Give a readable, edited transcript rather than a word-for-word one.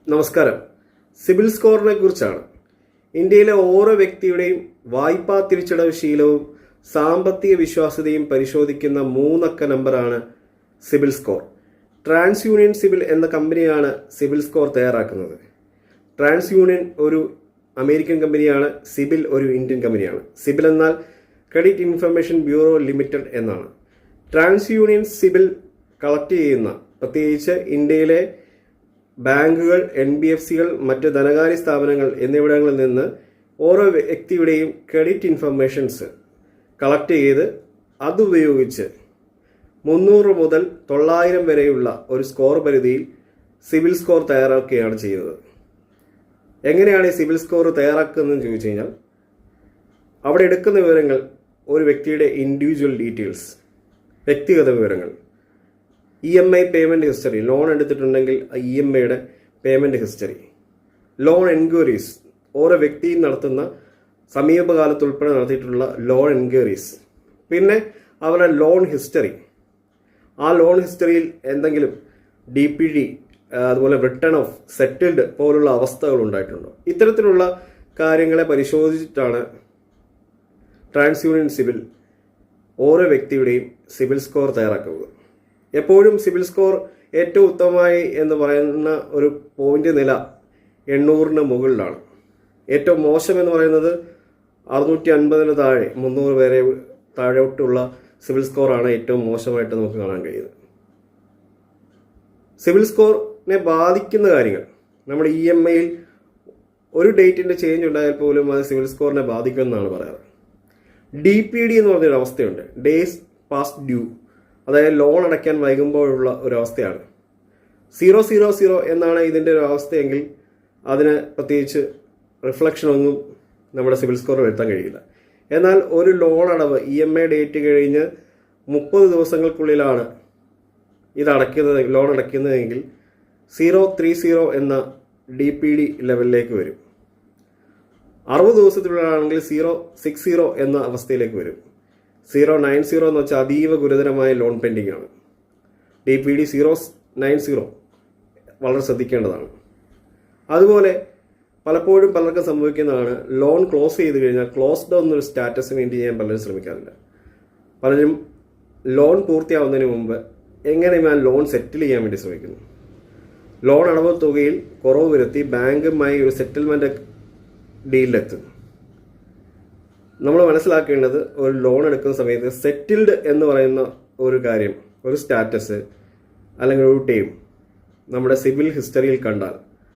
നമസ്കാരം. സിബിൽ സ്കോറിനെ കുറിച്ചാണ്. ഇന്ത്യയിലെ ഓരോ വ്യക്തിയുടെയും വായ്പാ തിരിച്ചടവ് ശീലവും സാമ്പത്തിക വിശ്വാസ്യതയും പരിശോധിക്കുന്ന 3 അക്ക നമ്പറാണ് CIBIL score. TransUnion CIBIL എന്ന കമ്പനിയാണ് സിബിൽ സ്കോർ തയ്യാറാക്കുന്നത്. ട്രാൻസ് യൂണിയൻ ഒരു അമേരിക്കൻ കമ്പനിയാണ്. സിബിൽ ഒരു ഇന്ത്യൻ കമ്പനിയാണ്. സിബിൽ എന്നാൽ ക്രെഡിറ്റ് ഇൻഫർമേഷൻ ബ്യൂറോ ലിമിറ്റഡ് എന്നാണ്. ട്രാൻസ് യൂണിയൻ സിബിൽ കളക്ട് ചെയ്യുന്ന, പ്രത്യേകിച്ച് ഇന്ത്യയിലെ ബാങ്കുകൾ, NBFCകൾ, മറ്റ് ധനകാര്യ സ്ഥാപനങ്ങൾ എന്നിവിടങ്ങളിൽ നിന്ന് ഓരോ വ്യക്തിയുടെയും ക്രെഡിറ്റ് ഇൻഫർമേഷൻസ് കളക്ട് ചെയ്ത് അതുപയോഗിച്ച് 300 മുതൽ 900 വരെയുള്ള ഒരു സ്കോർ പരിധിയിൽ സിബിൽ സ്കോർ തയ്യാറാക്കുകയാണ് ചെയ്യുന്നത്. എങ്ങനെയാണ് ഈ സിബിൽ സ്കോർ തയ്യാറാക്കുന്നതെന്ന് ചോദിച്ചു കഴിഞ്ഞാൽ, അവിടെ എടുക്കുന്ന വിവരങ്ങൾ ഒരു വ്യക്തിയുടെ ഇൻഡിവിജ്വൽ ഡീറ്റെയിൽസ്, വ്യക്തിഗത വിവരങ്ങൾ, EMI പേയ്മെൻറ്റ് ഹിസ്റ്ററി, ലോൺ എടുത്തിട്ടുണ്ടെങ്കിൽ EMIയുടെ പേയ്മെൻറ്റ് ഹിസ്റ്ററി, ലോൺ എൻക്വയറീസ്, ഓരോ വ്യക്തിയും നടത്തുന്ന സമീപകാലത്തുൾപ്പെടെ നടത്തിയിട്ടുള്ള ലോൺ എൻക്വയറീസ്, പിന്നെ അവരുടെ ലോൺ ഹിസ്റ്ററി, ആ ലോൺ ഹിസ്റ്ററിയിൽ എന്തെങ്കിലും DPD, അതുപോലെ റിട്ടേൺ ഓഫ് സെറ്റിൽഡ് പോലുള്ള അവസ്ഥകൾ ഉണ്ടായിട്ടുണ്ടോ, ഇത്തരത്തിലുള്ള കാര്യങ്ങളെ പരിശോധിച്ചിട്ടാണ് ട്രാൻസ് യൂണിയൻ സിബിൽ ഓരോ വ്യക്തിയുടെയും സിബിൽ സ്കോർ തയ്യാറാക്കുന്നത്. എപ്പോഴും സിബിൽ സ്കോർ ഏറ്റവും ഉത്തമമായി എന്ന് പറയുന്ന ഒരു പോയിന്റ് നില 800-ന് മുകളിലാണ്. ഏറ്റവും മോശം എന്ന് പറയുന്നത് 650-ന് താഴെ, 300 വരെ താഴോട്ടുള്ള സിബിൽ സ്കോറാണ് ഏറ്റവും മോശമായിട്ട് നമുക്ക് കാണാൻ കഴിയുന്നത്. സിബിൽ സ്കോറിനെ ബാധിക്കുന്ന കാര്യങ്ങൾ, നമ്മുടെ EMIയിൽ ഒരു ഡേറ്റിൻ്റെ ചേഞ്ച് ഉണ്ടായാൽ പോലും അത് സിബിൽ സ്കോറിനെ ബാധിക്കുമെന്നാണ് പറയാറ്. DPD എന്ന് പറഞ്ഞൊരു അവസ്ഥയുണ്ട്, ഡേയ്സ് പാസ്റ്റ് ഡ്യൂ, അതായത് ലോൺ അടയ്ക്കാൻ വൈകുമ്പോഴുള്ള ഒരവസ്ഥയാണ്. 000 എന്നാണ് ഇതിൻ്റെ ഒരു അവസ്ഥയെങ്കിൽ അതിന് പ്രത്യേകിച്ച് റിഫ്ലക്ഷനൊന്നും നമ്മുടെ സിബിൽ സ്കോർ വരുത്താൻ കഴിയില്ല. എന്നാൽ ഒരു ലോൺ അടവ് EMI ഡേറ്റ് കഴിഞ്ഞ് 30 ദിവസങ്ങൾക്കുള്ളിലാണ് ഇത് അടയ്ക്കുന്നത്, ലോൺ അടയ്ക്കുന്നതെങ്കിൽ 030 എന്ന DPD ലെവലിലേക്ക് വരും. 60 ദിവസത്തിനുള്ളിലാണെങ്കിൽ 060 എന്ന അവസ്ഥയിലേക്ക് വരും. 090 എന്ന് വെച്ചാൽ അതീവ ഗുരുതരമായ ലോൺ പെൻഡിങ് ആണ്. DPD 090 വളരെ ശ്രദ്ധിക്കേണ്ടതാണ്. അതുപോലെ പലപ്പോഴും പലർക്കും സംഭവിക്കുന്നതാണ്, ലോൺ ക്ലോസ് ചെയ്ത് കഴിഞ്ഞാൽ ക്ലോസ്ഡ് എന്നൊരു സ്റ്റാറ്റസിന് വേണ്ടി ചെയ്യാൻ പലരും ശ്രമിക്കാറില്ല. പലരും ലോൺ പൂർത്തിയാവുന്നതിന് മുമ്പ് എങ്ങനെയും ലോൺ സെറ്റിൽ ചെയ്യാൻ വേണ്ടി ശ്രമിക്കുന്നു. ലോൺ അടവ് തുകയിൽ കുറവ് വരുത്തി ബാങ്കുമായി ഒരു സെറ്റിൽമെൻറ്റ് ഡീലിലെത്തുന്നു. നമ്മൾ മനസ്സിലാക്കേണ്ടത്, ഒരു ലോൺ എടുക്കുന്ന സമയത്ത് സെറ്റിൽഡ് എന്ന് പറയുന്ന ഒരു കാര്യം, ഒരു സ്റ്റാറ്റസ് അല്ലെങ്കിൽ ഒരു ടൈം നമ്മുടെ സിബിൽ ഹിസ്റ്ററിയിൽ കണ്ടാൽ